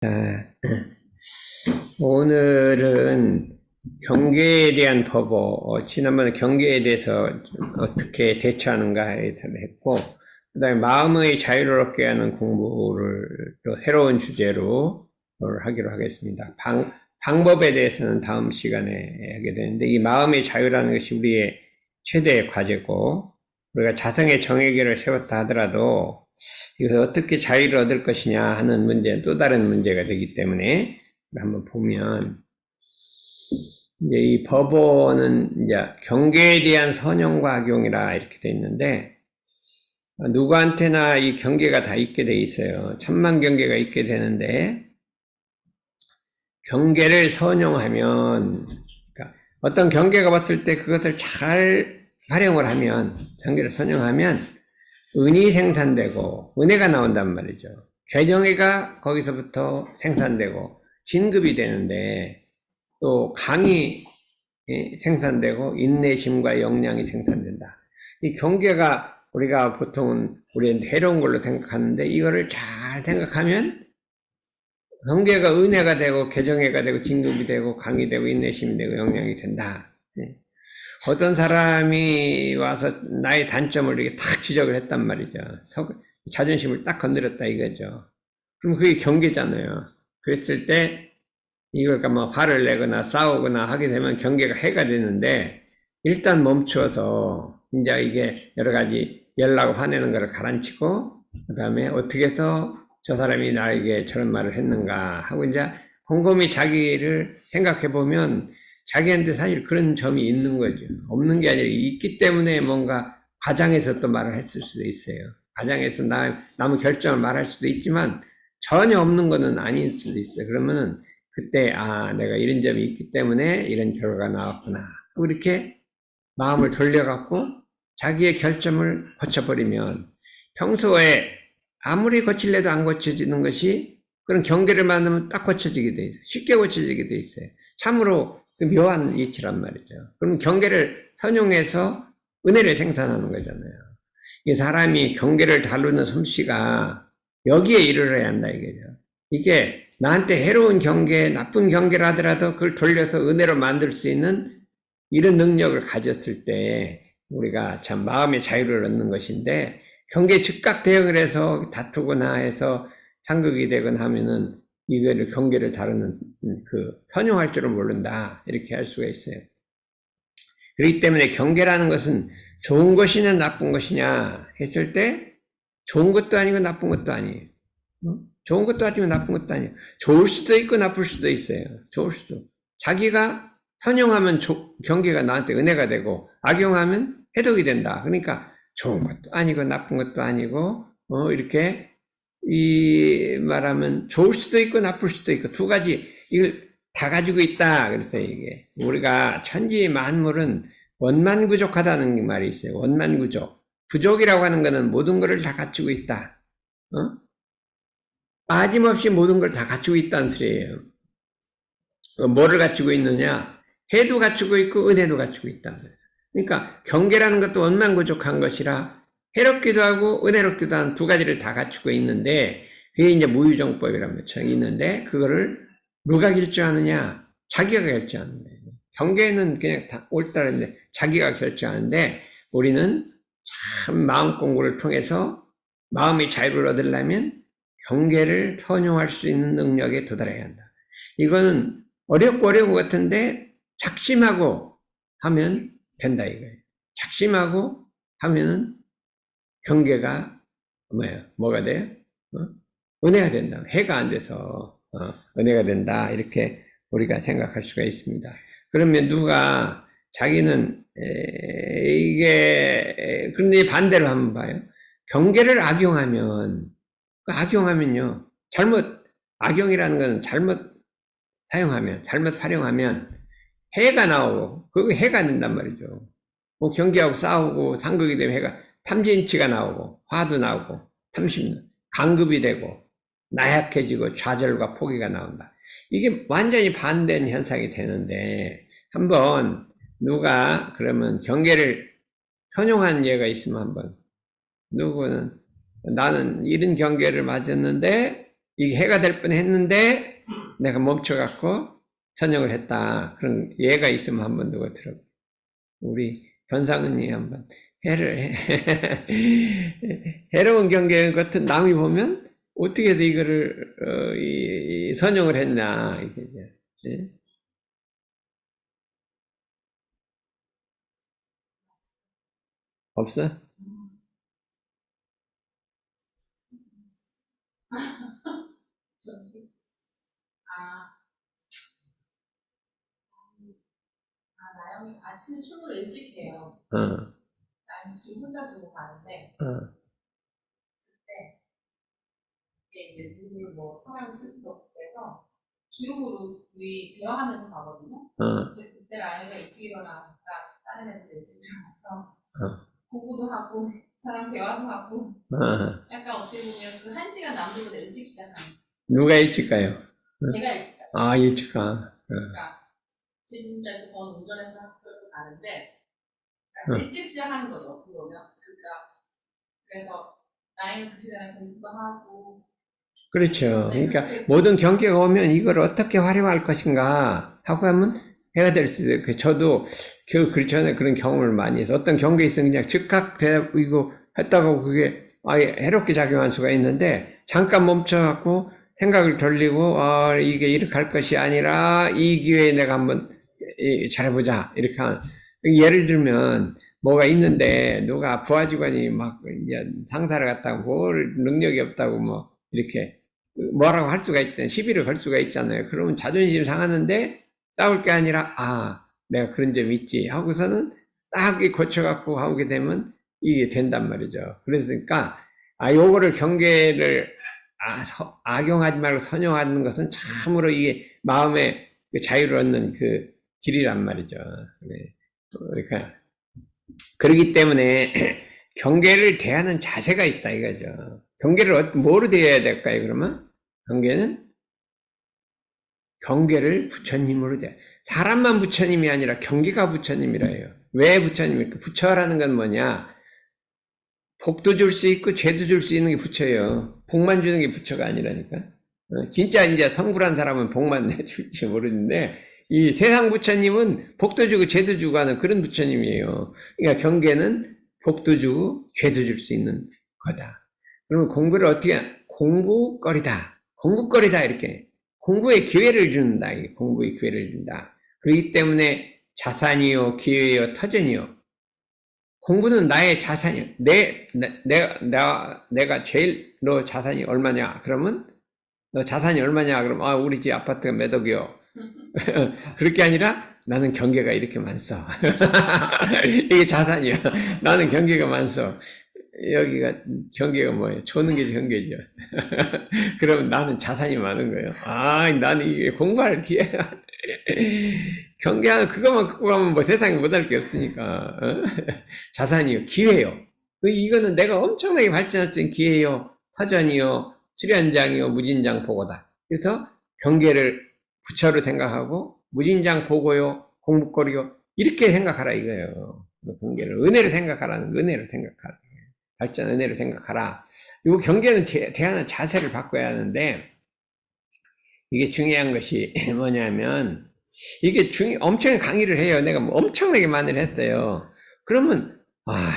아, 오늘은 경계에 대한 법어, 지난번에 경계에 대해서 어떻게 대처하는가에 대해서 했고, 그 다음에 마음의 자유를 얻게 하는 공부를 또 새로운 주제로 하기로 하겠습니다. 방법에 대해서는 다음 시간에 하게 되는데, 이 마음의 자유라는 것이 우리의 최대의 과제고, 우리가 자성의 정의계를 세웠다 하더라도 이것을 어떻게 자유를 얻을 것이냐 하는 문제, 또 다른 문제가 되기 때문에 한번 보면, 이제 이 법원은 이제 경계에 대한 선형과 악용이라 이렇게 돼 있는데, 누구한테나 이 경계가 다 있게 돼 있어요. 천만 경계가 있게 되는데, 경계를 선용하면, 그러니까 어떤 경계가 왔을 때 그것을 잘 활용을 하면, 경계를 선용하면 은이 생산되고 은혜가 나온단 말이죠. 개정회가 거기서부터 생산되고 진급이 되는데, 또 강이 생산되고 인내심과 역량이 생산된다. 이 경계가 우리가 보통은 우리는 해로운 걸로 생각하는데, 이거를 잘 생각하면 경계가 은혜가 되고 개정회가 되고 진급이 되고 강이 되고 인내심이 되고 역량이 된다. 어떤 사람이 와서 나의 단점을 이렇게 탁 지적을 했단 말이죠. 자존심을 딱 건드렸다 이거죠. 그럼 그게 경계잖아요. 그랬을 때 이걸 뭐 화를 내거나 싸우거나 하게 되면 경계가 해가 되는데, 일단 멈추어서 이제 이게 여러 가지 열나고 화내는 것을 가라앉히고, 그 다음에 어떻게 해서 저 사람이 나에게 저런 말을 했는가 하고 이제 곰곰이 자기를 생각해 보면 자기한테 사실 그런 점이 있는 거죠. 없는 게 아니라 있기 때문에 뭔가 과장해서 또 말을 했을 수도 있어요. 과장해서 남의 결정을 말할 수도 있지만 전혀 없는 거는 아닐 수도 있어요. 그러면은 그때 내가 이런 점이 있기 때문에 이런 결과가 나왔구나 하고 이렇게 마음을 돌려갖고 자기의 결점을 고쳐버리면, 평소에 아무리 고칠래도 안 고쳐지는 것이 그런 경계를 만들면 딱 고쳐지게 돼 있어요. 쉽게 고쳐지게 돼 있어요. 참으로 묘한 이치란 말이죠. 그럼 경계를 선용해서 은혜를 생산하는 거잖아요. 이 사람이 경계를 다루는 솜씨가 여기에 이르러야 한다 이거죠. 이게 나한테 해로운 경계, 나쁜 경계를 하더라도 그걸 돌려서 은혜로 만들 수 있는 이런 능력을 가졌을 때 우리가 참 마음의 자유를 얻는 것인데, 경계에 즉각 대응을 해서 다투거나 해서 상극이 되거나 하면은 이거를 경계를 다루는 현용할 줄은 모른다 이렇게 할 수가 있어요. 그렇기 때문에 경계라는 것은 좋은 것이냐 나쁜 것이냐 했을 때 좋은 것도 아니고 나쁜 것도 아니에요. 좋은 것도 아니고 나쁜 것도 아니에요. 좋을 수도 있고 나쁠 수도 있어요. 좋을 수도. 자기가 선용하면 경계가 나한테 은혜가 되고, 악용하면 해독이 된다. 그러니까 좋은 것도 아니고 나쁜 것도 아니고, 이렇게 말하면 좋을 수도 있고 나쁠 수도 있고 두 가지 이걸 다 가지고 있다. 그래서 이게 우리가 천지 만물은 원만구족하다는 말이 있어요. 원만구족. 부족이라고 하는 것은 모든 것을 다 갖추고 있다. 빠짐없이 모든 걸 다 갖추고 있다는 소리예요. 뭐를 갖추고 있느냐? 해도 갖추고 있고 은혜도 갖추고 있다. 그러니까 경계라는 것도 원만구족한 것이라 해롭기도 하고 은혜롭기도 한 두 가지를 다 갖추고 있는데, 그게 이제 무유정법이라는 것이 있는데, 그거를 누가 결정하느냐? 자기가 결정하는 거예요. 경계는 그냥 다 옳다는데 자기가 결정하는데, 우리는 참 마음 공부를 통해서 마음의 자유를 얻으려면 경계를 선용할 수 있는 능력에 도달해야 한다. 이거는 어렵고 어려운 것 같은데 작심하고 하면 된다 이거예요. 작심하고 하면은 경계가 뭐가 돼요? 은혜가 된다. 해가 안 돼서 은혜가 된다. 이렇게 우리가 생각할 수가 있습니다. 그러면 누가 자기는 그런데 반대로 한번 봐요. 경계를 악용하면요, 악용이라는 것은 잘못 사용하면, 잘못 활용하면 해가 나오고, 그거 해가 된단 말이죠. 뭐 경계하고 싸우고 상극이 되면 해가, 탐진치가 나오고, 화도 나오고, 강급이 되고, 나약해지고, 좌절과 포기가 나온다. 이게 완전히 반대된 현상이 되는데, 한번 누가 그러면 경계를 선용한 예가 있으면 한번, 누구는 나는 이런 경계를 맞았는데 이게 해가 될 뻔했는데 내가 멈춰갖고 선영을 했다. 그런 예가 있으면 한번 누가 들어. 우리 변상은이 한번 해로운 경계 같은 남이 보면 어떻게 해서 이거를 선영을 했나 이게 예? 없어? 아, 나영이 아침에 출근을 일찍 해요. 난 지금 혼자 두고 가는데, 그때 이게 이제 누구를 뭐 성향을 쓸 수도 없고 해서 주용으로 둘이 대화하면서 가거든요. 근데 그때 나영이가 일찍 일어나니까 다른 애들 일찍 일어나서 공부도 하고 저랑 대화도 하고 약간 어떻게 보면 그 1시간 남들보다 일찍 시작하는. 누가 일찍 가요? 제가 일찍 가요. 아, 일찍 가. 그러니까 지금 저는 운전해서 학교를 가는데 그러니까 일찍 시작하는 거죠 어떻게 보면. 그러니까 그래서 나이는 그 시간에 공부도 하고. 그렇죠. 네, 그러니까 모든 경계가 오면 이걸 어떻게 활용할 것인가 하고 하면 해야 될 수 있어요. 저도 그 전에 그런 경험을 많이 해서 어떤 경계 있으면 그냥 즉각 이거 했다고 그게 아예 해롭게 작용할 수가 있는데 잠깐 멈춰갖고 생각을 돌리고 이게 이렇게 할 것이 아니라 이 기회에 내가 한번 잘해보자 이렇게 예를 들면 뭐가 있는데 누가 부하직원이 막 이제 상사를 갖다가 뭘 능력이 없다고 뭐 이렇게 뭐라고 할 수가 있잖아요. 시비를 걸 수가 있잖아요. 그러면 자존심 상하는데 싸울 게 아니라 내가 그런 점이 있지 하고서는 딱 고쳐갖고 하게 되면 이게 된단 말이죠. 그러니까 요거를 경계를 악용하지 말고 선용하는 것은 참으로 이게 마음의 그 자유를 얻는 그 길이란 말이죠. 그러니까 그렇기 때문에 경계를 대하는 자세가 있다 이거죠. 경계를 뭐로 대해야 될까요? 그러면 경계를 부처님으로 대. 사람만 부처님이 아니라 경계가 부처님이라 해요. 왜 부처님일까? 부처라는 건 뭐냐? 복도 줄 수 있고 죄도 줄 수 있는 게 부처예요. 복만 주는 게 부처가 아니라니까. 진짜 이제 성불한 사람은 복만 줄지 모르는데 이 세상 부처님은 복도 주고 죄도 주고 하는 그런 부처님이에요. 그러니까 경계는 복도 주고 죄도 줄 수 있는 거다. 그러면 공부를 어떻게 공부거리다. 공부거리다 이렇게 공부의 기회를 준다. 공부의 기회를 준다. 그렇기 때문에 자산이요, 기회요, 터전이요. 공부는 나의 자산이요. 내가 제일 너 자산이 얼마냐? 그러면 너 자산이 얼마냐? 그러면 우리 집 아파트가 몇 억이요. 그렇게 아니라 나는 경계가 이렇게 많소. 이게 자산이야. 나는 경계가 많소. 여기가 경계가 뭐예요? 조는 게 경계죠. 그러면 나는 자산이 많은 거예요. 나는 이게 공부할 기회가 경계하는 그것만 갖고 가면 뭐 세상에 못할 게 없으니까 자산이요, 기회요. 이거는 내가 엄청나게 발전할 수 있는 기회요, 터전이요, 수련장이요, 무진장 보고다. 그래서 경계를 부처로 생각하고 무진장 보고요, 공부거리요 이렇게 생각하라 이거예요. 경계를 은혜로 생각하라는 은혜로 생각하라. 발전 은혜로 생각하라. 이 경계는 대하는 자세를 바꿔야 하는데 이게 중요한 것이 뭐냐면 이게 엄청 강의를 해요. 내가 엄청나게 많이 했어요. 그러면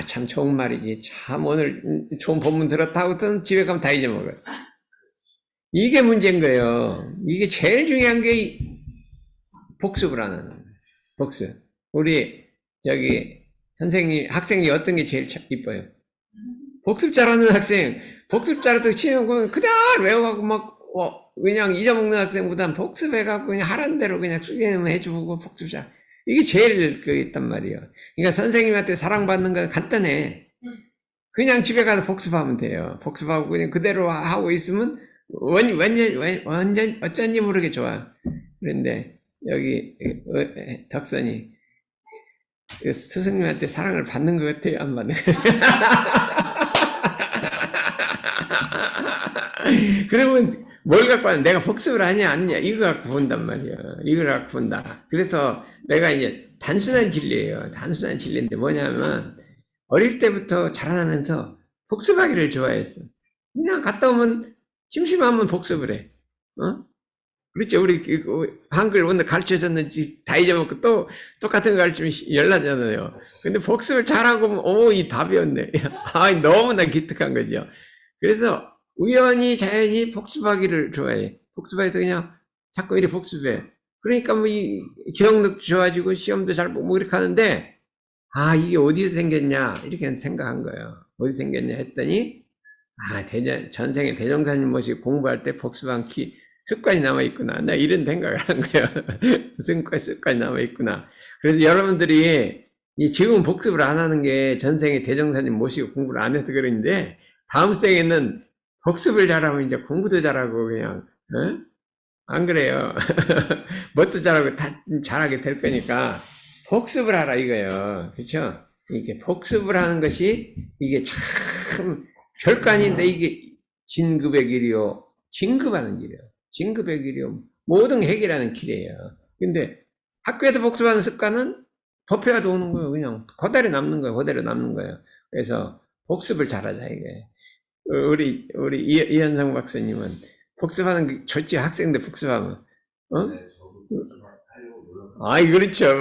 참 좋은 말이지. 참 오늘 좋은 본문 들었다 하고선 집에 가면 다 잊어먹어요. 이게 문제인 거예요. 이게 제일 중요한 게 복습을 하는 거예요. 복습. 우리 선생님 학생이 어떤 게 제일 이뻐요? 복습 잘하는 학생, 복습 잘해도 치면 그냥 외워가고 그냥 잊어먹는 학생보단 복습해갖고 그냥 하라는 대로 그냥 수기만 해주고 복습 잘. 이게 제일 있단 말이에요. 그러니까 선생님한테 사랑받는 건 간단해. 그냥 집에 가서 복습하면 돼요. 복습하고 그냥 그대로 하고 있으면 완전 어쩐지 모르게 좋아. 그런데 여기 덕선이 스승님한테 사랑을 받는 것 같아요? 안 받는 것 같아요? 그러면 뭘 갖고 하냐? 내가 복습을 하냐 아니냐 이거 갖고 본단 말이야. 이걸 갖고 본다. 그래서 내가 이제 단순한 진리예요. 단순한 진리인데 뭐냐면 어릴 때부터 자라나면서 복습하기를 좋아했어. 그냥 갔다 오면 심심하면 복습을 해. 어? 그렇죠. 우리 한글 오늘 가르쳐줬는지 다 잊어먹고 또 똑같은 거 가르치면 열나잖아요. 근데 복습을 잘하고 이 답이었네. 아, 너무나 기특한 거죠. 그래서 우연히 자연히 복습하기를 좋아해. 복습해서 그냥 자꾸 이렇게 복습해. 그러니까 뭐 이 기억력도 좋아지고 시험도 잘 보고 이렇게 하는데, 아, 이게 어디서 생겼냐 이렇게 생각한 거예요. 어디 생겼냐 했더니, 아, 전생에 대종사님 모시고 공부할 때 복습한 습관이 남아있구나. 나 이런 생각을 한 거야. 습관이 남아있구나. 그래서 여러분들이 지금 복습을 안 하는 게 전생에 대종사님 모시고 공부를 안 해서 그런데, 다음 생에는 복습을 잘하면 이제 공부도 잘하고 그냥, 어? 안 그래요. 뭣도 잘하고 다 잘하게 될 거니까 복습을 하라 이거예요. 그렇죠? 이게 복습을 하는 것이 이게 참 별거 아닌데 이게 진급의 길이요. 진급하는 길이요. 진급의 길이요. 모든 해결하는 길이에요. 근데 학교에서 복습하는 습관은 도표가 오는 거예요. 그냥 그대로 남는 거예요. 그대로 남는 거예요. 그래서 복습을 잘하자 이게. 우리 이현성 박사님은 복습하는 게 좋지. 학생들 복습하면. 어? 네, 저도 복습하려고 노력하고. 아이, 그렇죠.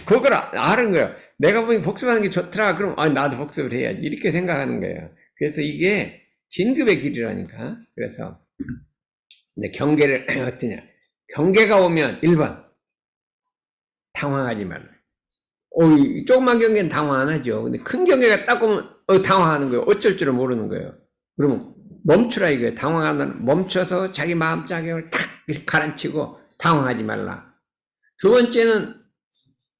그걸 아는 거예요. 내가 보니 복습하는 게 좋더라. 그럼, 나도 복습을 해야지. 이렇게 생각하는 거예요. 그래서 이게 진급의 길이라니까. 그래서, 근데 경계를, 어떠냐. 경계가 오면 1번. 당황하지 말라. 이 조그만 경계는 당황 안 하죠. 근데 큰 경계가 딱 오면, 당황하는 거예요. 어쩔 줄을 모르는 거예요. 그러면, 멈추라 이거예요. 당황하면 멈춰서 자기 마음 자격을 탁 이렇게 가라앉히고 당황하지 말라. 두 번째는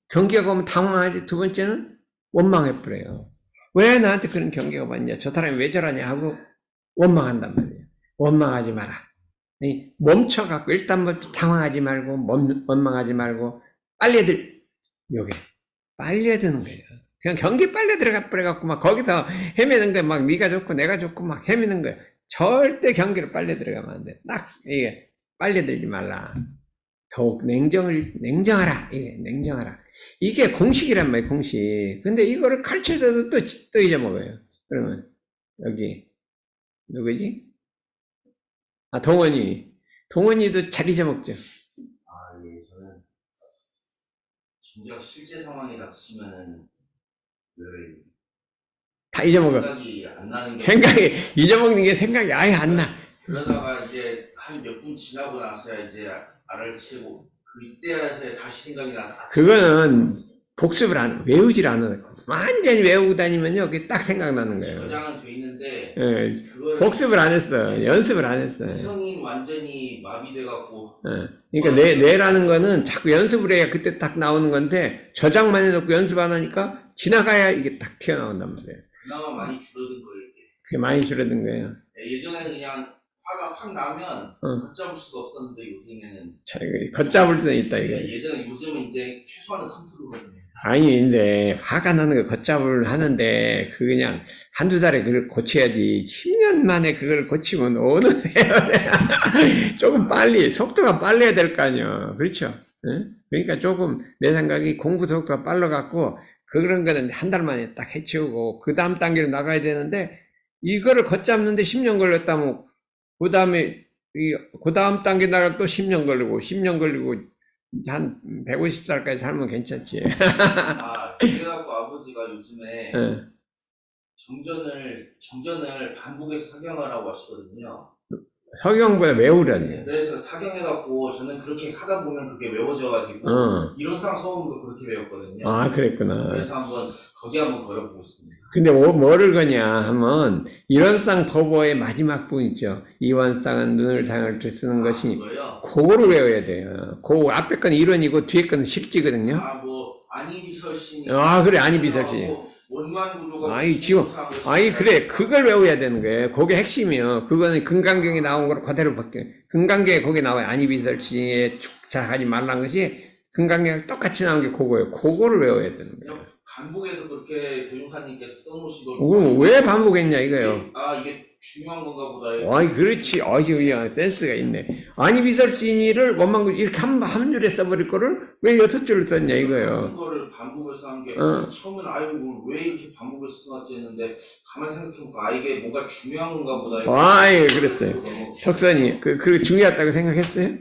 경계가 오면 당황하지. 두 번째는 원망해버려요. 왜 나한테 그런 경계가 왔냐? 저 사람이 왜 저러냐 하고 원망한단 말이에요. 원망하지 마라. 멈춰갖고 일단 당황하지 말고 원망하지 말고 요게 빨려드는 거예요. 그냥 경기 빨려 들어가 버려갖고 막 거기서 헤매는 거야. 막 네가 좋고 내가 좋고 막 헤매는 거야. 절대 경기로 빨려 들어가면 안 돼. 딱 이게 빨려 들지 말라. 더욱 냉정하라. 이게 냉정하라. 이게 공식이란 말이에요. 공식. 근데 이거를 가르쳐줘도 또 잊어먹어요. 그러면 여기 누구지? 동원이도 잘 잊어먹죠. 아, 예, 저는 진짜 실제 상황에 닥치면은 다 잊어먹어. 생각이 안 나는 게 잊어먹는 게 생각이 아예 안 나. 그러다가 이제 한 몇 분 지나고 나서야 이제 알아채고 그때야서야 다시 생각이 나서 그거는 복습을 외우질 않아요. 완전히 외우고 다니면요, 그게 딱 생각나는 거예요. 저장은 돼 있는데 예, 복습을 안 했어. 연습을 안 했어. 성인 완전히 마비돼갖고. 그러니까 뇌라는 거는 자꾸 연습을 해야 그때 딱 나오는 건데 저장만 해놓고 연습 안 하니까 지나가야 이게 딱 튀어나온단 말이에요. 그나마 많이 줄어든 거예요. 그게 많이 줄어든 거예요. 예전에는 그냥 화가 확 나면 걷잡을 수가 없었는데 요즘에는 걷잡을 수는 있다 이게. 요즘은 이제 최소한의 컨트롤거든요. 아니, 근데 화가 나는 거 걷잡을 하는데 그 그냥 한두 달에 그걸 고쳐야지 10년 만에 그걸 고치면 어느 세월에 조금 빨리 속도가 빨라야 될 거 아니야. 그렇죠? 응? 그러니까 조금 내 생각이 공부 속도가 빨라갖고 그런 거는 한 달 만에 딱 해치우고 그 다음 단계로 나가야 되는데 이거를 걷잡는데 10년 걸렸다면 그 다음 단계 나가 또 10년 걸리고 한 150살까지 살면 괜찮지. 그래갖고 아버지가 요즘에 정전을 반복해서 사경하라고 하시거든요. 서경보다 외우라니. 그래서 사경해갖고 저는 그렇게 하다 보면 그게 외워져가지고 이론상 서문도 그렇게 외웠거든요. 아, 그랬구나. 그래서 거기 한번 걸어보고 있습니다. 근데 뭐를 거냐 하면 이론상 법어의 마지막 부분 있죠. 이원상은 눈을 상을 쓰는 것이 그거를 외워야 돼요. 그 앞에 건 이론이고 뒤에 건 실지거든요. 안이비설신. 그래, 안이비설신. 원만구조가. 그래, 그걸 외워야 되는 거예요. 그게 핵심이요. 그거는 금강경에 나온 거로 그대로 바뀌어요. 금강경에 거기 나와요. 안이비설신에 축자하지 말라는 것이 금강경에 똑같이 나온 게 그거예요. 그거를 외워야 되는 거예요. 반복해서 그렇게 교육사님께서 써놓으신 걸. 왜 반복했냐 이거예요. 이게 중요한 건가 보다. 아이, 그렇지. 어휴, 센스가 있네. 아니, 비설진이를 원망, 이렇게 한 줄에 써버릴 거를 왜 6줄을 썼냐, 이거예요. 같은 거를 반복해서 한 게, 처음엔 아유, 왜 이렇게 반복해서 써놨지 했는데, 가만히 생각해보니까, 아, 이게 뭔가 중요한 건가 보다. 아이, 그랬어요. 척선이, 그 중요하다고 생각했어요?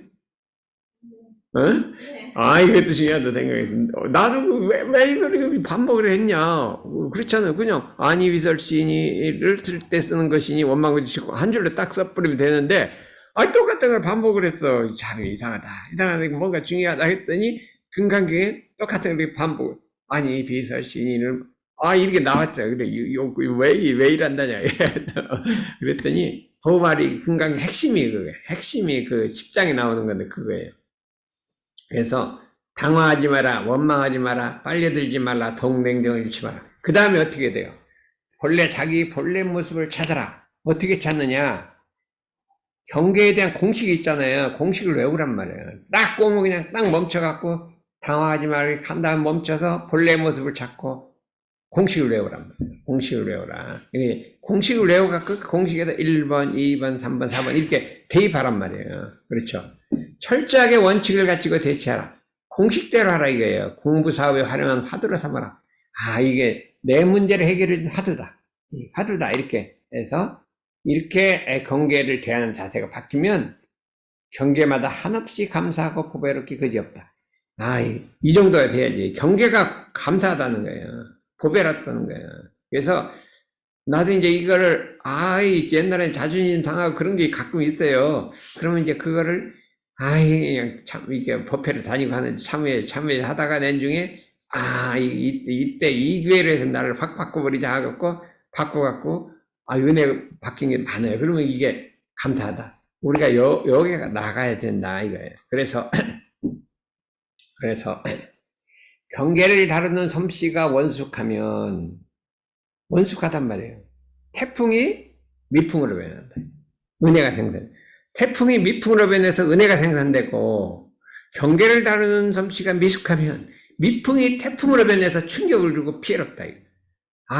응? 네. 아, 이것도 중요하다 생각했는데, 나도 왜 이걸 반복을 했냐. 그렇잖아요. 그냥, 아니, 비설진이를 쓸 때 쓰는 것이니 원망을 짓고 한 줄로 딱 써버리면 되는데, 아, 똑같은 걸 반복을 했어. 참 이상하다. 뭔가 중요하다 했더니, 근간경에 똑같은 걸 반복. 아니, 비설진이를, 아, 이렇게 나왔죠. 그래, 왜 이란다냐. 그랬더니, 그 말이 근간경 핵심이 그거예요. 핵심이 그 10장에 나오는 건데, 그거예요. 그래서 당황하지 마라, 원망하지 마라, 빨려들지 말라, 동맹정을 잃지 마라. 그 다음에 어떻게 돼요? 자기 본래 모습을 찾아라. 어떻게 찾느냐? 경계에 대한 공식이 있잖아요. 공식을 외우란 말이에요. 딱 꼬면 그냥 딱 멈춰갖고 당황하지 말고 한 다음 멈춰서 본래 모습을 찾고 공식을 외우란 말이에요. 공식을 외우라. 공식을 외워갖고 그 공식에다 1번, 2번, 3번, 4번 이렇게 대입하란 말이에요. 그렇죠? 철저하게 원칙을 가지고 대처하라. 공식대로 하라 이거예요. 공부 사업에 활용한 화두로 삼아라. 아, 이게 내 문제를 해결해준 화두다. 화두다. 이렇게 해서 이렇게 경계를 대하는 자세가 바뀌면 경계마다 한없이 감사하고 보배롭기 그지없다. 아, 이 정도가 돼야지. 경계가 감사하다는 거예요. 보배롭다는 거예요. 그래서 나도 이제 이거를 옛날에 자존심 상하고 그런 게 가끔 있어요. 그러면 이제 그거를 그냥 참 이게 법회를 다니고 하는 참회 하다가 낸 중에 이때 이 기회로 해서 나를 확 바꿔버리자 하고 바꿔갖고 은혜 바뀐 게 많아요. 그러면 이게 감사하다. 우리가 여기가 나가야 된다 이거예요. 그래서 경계를 다루는 솜씨가 원숙하단 말이에요. 태풍이 미풍으로 변한다. 은혜가 생산. 태풍이 미풍으로 변해서 은혜가 생산되고 경계를 다루는 솜씨가 미숙하면 미풍이 태풍으로 변해서 충격을 주고 피해롭다.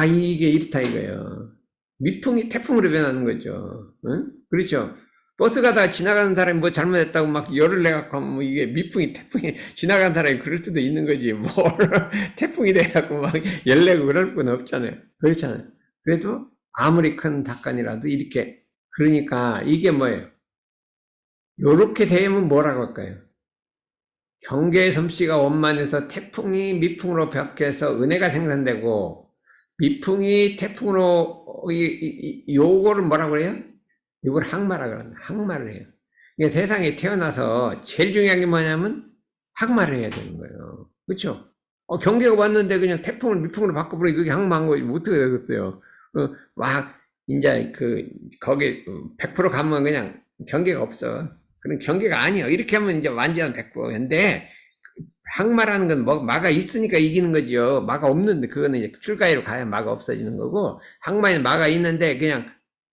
이게 이렇다 이거예요. 미풍이 태풍으로 변하는 거죠. 응? 그렇죠. 버스 가다가 지나가는 사람이 뭐 잘못했다고 막 열을 내갖고 하면 이게 태풍이 지나가는 사람이 그럴 수도 있는 거지. 태풍이 돼갖고 막 열내고 그럴 건 없잖아요. 그렇잖아요. 그래도 아무리 큰 닭간이라도 이렇게 그러니까 이게 뭐예요? 요렇게 되면 뭐라고 할까요? 경계의 솜씨가 원만해서 태풍이 미풍으로 벽해서 은혜가 생산되고 미풍이 태풍으로 요거를 뭐라고 그래요? 이걸 항마라 그런다. 항마를 해요. 그러니까 세상에 태어나서 제일 중요한 게 뭐냐면 항마를 해야 되는 거예요. 그렇죠? 경계가 왔는데 그냥 태풍을 미풍으로 바꿔버리고 그게 항마한 거지 어떻게 되겠어요? 이제 거기 100% 가면 그냥 경계가 없어. 그런 경계가 아니에요. 이렇게 하면 이제 완전 100%인데 항마라는 건 마가 있으니까 이기는 거죠. 마가 없는데 그거는 이제 출가해로 가야 마가 없어지는 거고 항마에는 마가 있는데 그냥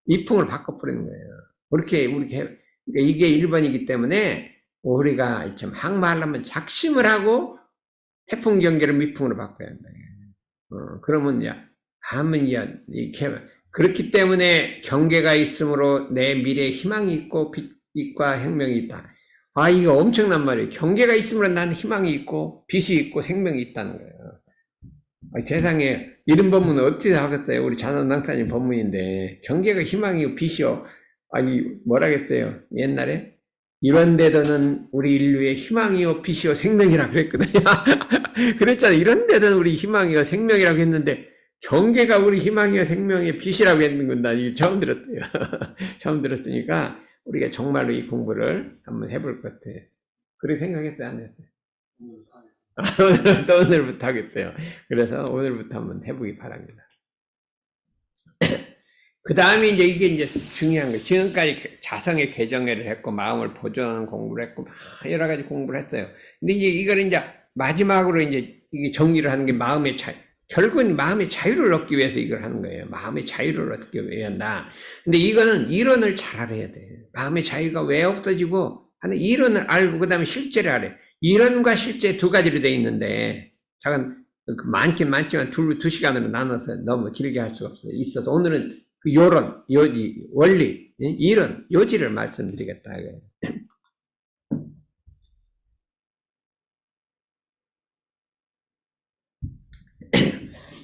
미풍을 바꿔버리는 거예요. 그렇게 그러니까 이게 1번이기 때문에 우리가 좀 항마하려면 작심을 하고 태풍 경계를 미풍으로 바꿔야 한다. 그러면 이렇게 그렇기 때문에 경계가 있으므로 내 미래에 희망이 있고 빛과 생명이 있다. 이거 엄청난 말이에요. 경계가 있으므로 나는 희망이 있고 빛이 있고 생명이 있다는 거예요. 세상에 이런 법문은 어떻게 하겠어요? 우리 자선당타님 법문인데 경계가 희망이고 빛이요. 뭐라겠어요? 옛날에 이런 데도는 우리 인류의 희망이요 빛이요 생명이라 그랬거든요. 그랬잖아요. 이런 데도는 우리 희망이요 생명이라고 했는데 경계가 우리 희망이요 생명이요 빛이라고 했는 건 나 이거 처음 들었어요. 처음 들었으니까 우리가 정말로 이 공부를 한번 해볼 것 같아요. 그렇게 생각했어요? 안 했어요? 오늘부터 하겠어요. 그래서 오늘부터 한번 해보기 바랍니다. 그 다음에 이게 이제 중요한 거예요. 지금까지 자성의 개정회를 했고, 마음을 보존하는 공부를 했고, 여러 가지 공부를 했어요. 근데 이걸 이제 마지막으로 이제 이게 정리를 하는 게 마음의 차이. 결국은 마음의 자유를 얻기 위해서 이걸 하는 거예요. 마음의 자유를 얻기 위해 한다. 근데 이거는 이론을 잘 알아야 돼. 마음의 자유가 왜 없어지고 하는 이론을 알고, 그 다음에 실제를 알아요. 이론과 실제 두 가지로 돼 있는데, 잠깐, 많긴 많지만 두 시간으로 나눠서 너무 길게 할 수가 있어서 오늘은 그 요론, 요지, 원리, 이런 요지를 말씀드리겠다.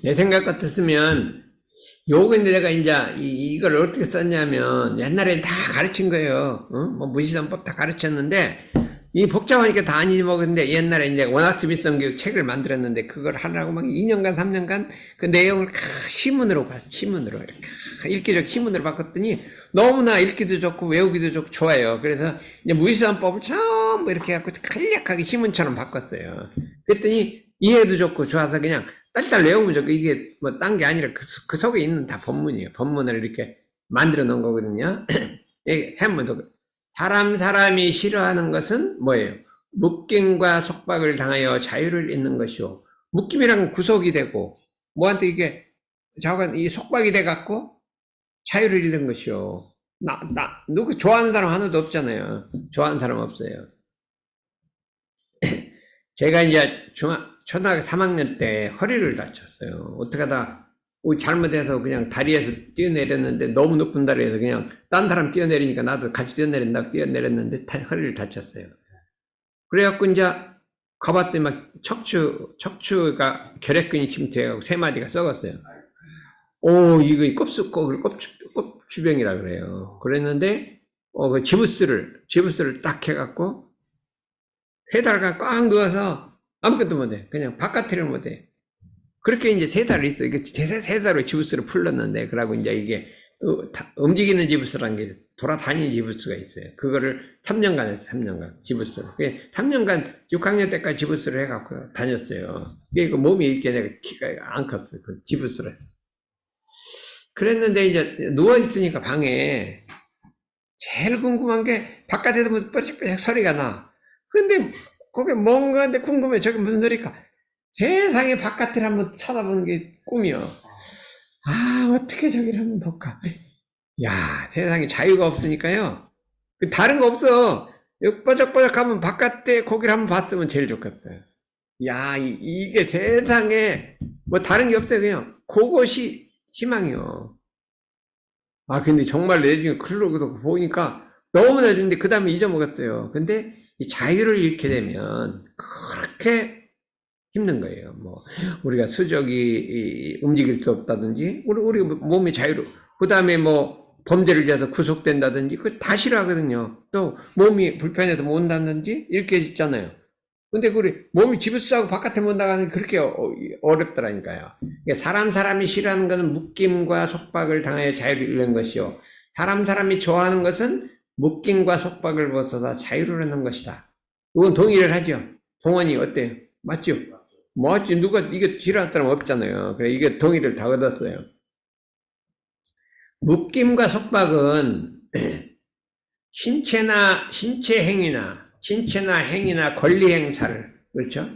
내 생각 같았으면 요건데 내가 이제 이걸 어떻게 썼냐면 옛날에 다 가르친 거예요. 뭐 무시선법 다 가르쳤는데 이 복잡하니까 다 안 잊어먹었는데 옛날에 이제 원학주비성 교육 책을 만들었는데 그걸 하려고 막 2년간 3년간 그 내용을 시문으로 봤어. 시문으로 읽기적 시문으로 바꿨더니 너무나 읽기도 좋고 외우기도 좋고 좋아요. 그래서 이제 무시선법을 전부 이렇게 해갖고 간략하게 시문처럼 바꿨어요. 그랬더니 이해도 좋고 좋아서 그냥 딸딸 외우면 좋고 이게 뭐 딴 게 아니라 그 속에 있는 다 본문이에요. 본문을 이렇게 만들어 놓은 거거든요. 해문도 사람이 싫어하는 것은 뭐예요? 묶임과 속박을 당하여 자유를 잃는 것이요. 묶임이란 구속이 되고 뭐한테 이게 자관 이 속박이 돼 갖고 자유를 잃는 것이요. 누구 좋아하는 사람 하나도 없잖아요. 좋아하는 사람 없어요. 제가 이제 초등학교 3학년 때 허리를 다쳤어요. 어떻게 하다 잘못해서 그냥 다리에서 뛰어내렸는데 너무 높은 다리에서 그냥 딴 사람 뛰어내리니까 나도 같이 뛰어내린다고 뛰어내렸는데 허리를 다쳤어요. 그래갖고 이제 가봤더니 막 척추가 결핵근이 침투해갖고 3마디가 썩었어요. 이거 껍주병이라 그래요. 그랬는데 그 지부스를 딱 해갖고 3달간 꽉 누워서 아무것도 못해. 그냥 바깥을 못해. 그렇게 이제 3달을 있어. 이게 3달로 지부스를 풀렀는데, 그러고 이제 이게 움직이는 지부스라는 게 돌아다니는 지부스가 있어요. 그거를 3년간 했어요. 3년간 지부스를. 3년간 6학년 때까지 지부스를 해갖고 다녔어요. 이게 몸이 이렇게 내가 키가 안 컸어요. 그 지부스를. 그랬는데 이제 누워있으니까 방에 제일 궁금한 게 바깥에서 무슨 뻐직뻐직 소리가 나. 근데 그게 뭔가 근데 궁금해. 저게 무슨 소리까? 세상에 바깥을 한번 쳐다보는 게 꿈이요. 어떻게 저기를 한번 볼까? 야, 세상에 자유가 없으니까요. 다른 거 없어. 뻐적뻐적 하면 바깥에 거기를 한번 봤으면 제일 좋겠어요. 야, 이게 세상에 뭐 다른 게 없어요. 그냥 그것이 희망이요. 근데 정말 내중에 클로그도 보니까 너무나 좋은데 그 다음에 잊어먹었어요. 근데 이 자유를 잃게 되면 그렇게 힘든 거예요. 뭐 우리가 수족이 움직일 수 없다든지, 우리 몸이 자유로, 그 다음에 뭐 범죄를 지어서 구속된다든지, 그거 다 싫어하거든요. 또 몸이 불편해서 못 온다든지 이렇게 있잖아요. 근데 몸이 지부스하고 바깥에 못 나가는 게 그렇게 어렵더라니까요. 사람이 싫어하는 것은 묶임과 속박을 당하여 자유를 잃는 것이요. 사람이 좋아하는 것은 묶임과 속박을 벗어서 자유를 얻는 것이다. 이건 동의를 하죠. 동원이 어때요? 맞죠? 맞지. 누가 이게 싫어할 사람 없잖아요. 그래, 이게 동의를 다 얻었어요. 묶임과 속박은 신체 행위나 권리 행사를, 그렇죠?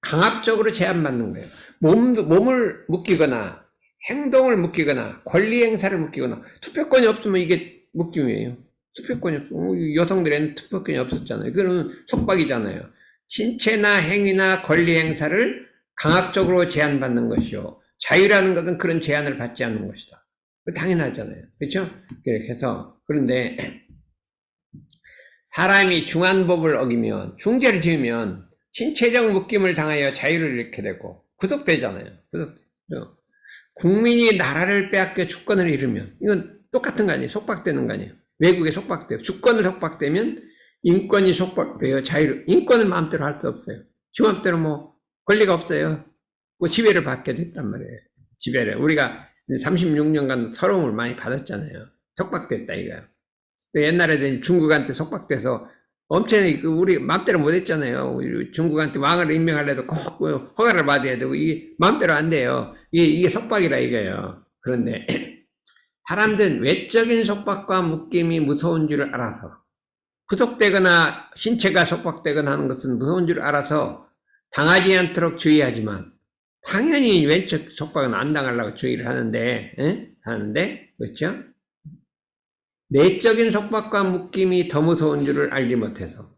강압적으로 제한받는 거예요. 몸을 묶이거나, 행동을 묶이거나, 권리 행사를 묶이거나, 투표권이 없으면 이게 묶임이에요. 투표권이 없어. 여성들에는 투표권이 없었잖아요. 그러면 속박이잖아요. 신체나 행위나 권리 행사를 강압적으로 제한받는 것이요. 자유라는 것은 그런 제한을 받지 않는 것이다. 당연하잖아요. 그렇죠? 그래서, 그런데, 사람이 중한법을 어기면, 중죄를 지으면, 신체적 묶임을 당하여 자유를 잃게 되고, 구속되잖아요. 국민이 나라를 빼앗겨 주권을 잃으면, 이건 똑같은 거 아니에요? 속박되는 거 아니에요? 외국에 속박돼요. 주권을 속박되면, 인권이 속박돼요. 인권은 마음대로 할 수 없어요. 지 마음대로 뭐, 권리가 없어요. 뭐, 지배를 받게 됐단 말이에요. 지배를. 우리가 36년간 서러움을 많이 받았잖아요. 속박됐다, 이거야. 옛날에 중국한테 속박돼서 엄청 우리 마음대로 못했잖아요. 중국한테 왕을 임명하려도 꼭 허가를 받아야 되고 이게 마음대로 안 돼요. 이게 속박이라 이거예요. 그런데 사람들은 외적인 속박과 묶임이 무서운 줄 알아서, 구속되거나 신체가 속박되거나 하는 것은 무서운 줄 알아서 당하지 않도록 주의하지만, 당연히 외적 속박은 안 당하려고 주의를 하는데, 그렇죠? 내적인 속박과 묶임이 더 무서운 줄을 알지 못해서,